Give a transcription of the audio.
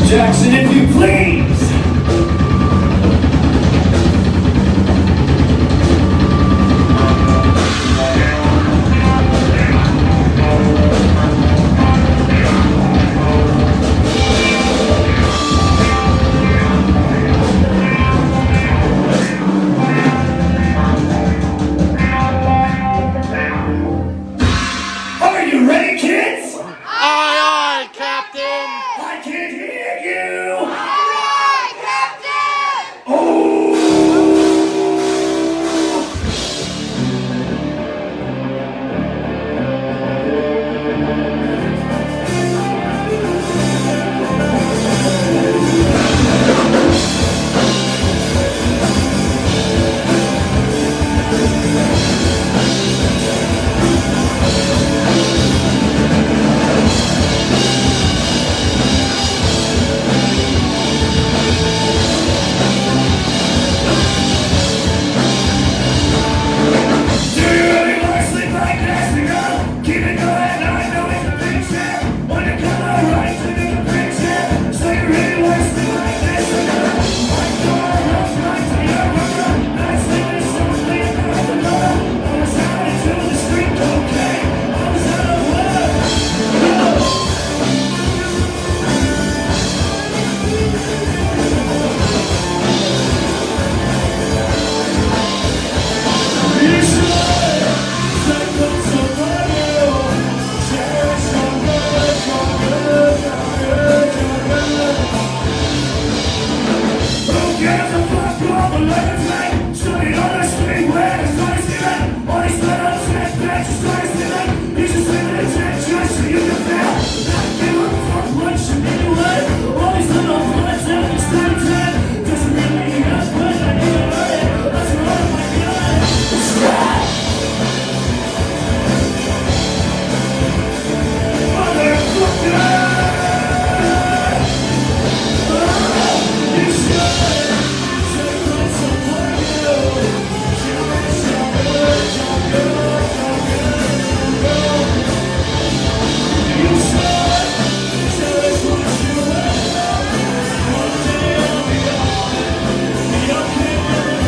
Jackson, if you please. Are you ready, kids? Aye, aye, Captain! I can't hear you. Aye, Captain! Do you really want to sleep like this? Girl? Keep it going. I know it's a big step. When you come around to make a big step. So you really want to sleep like this? Girl? I'm going up right to your room. I sleep in something about the door. I was out into the street cocaine. I was out of work. You should take up somebody else. Cherish your good, your good, your good, your good. Who gives a fuck who all the legends make? Shooting on the street where there's noise to that. All these little shit bitches trying to that. You just live in a tent just so you can feel. Not give a fuck what you anyway. All these little floods that you stand to doesn't really happen. I need to learn it. That's all my God. Stop! Motherfucker! You should take on someone new. Cherish your good, your good, your good, your good. You should cherish what you have. One day I'll be gone. Be okay with it.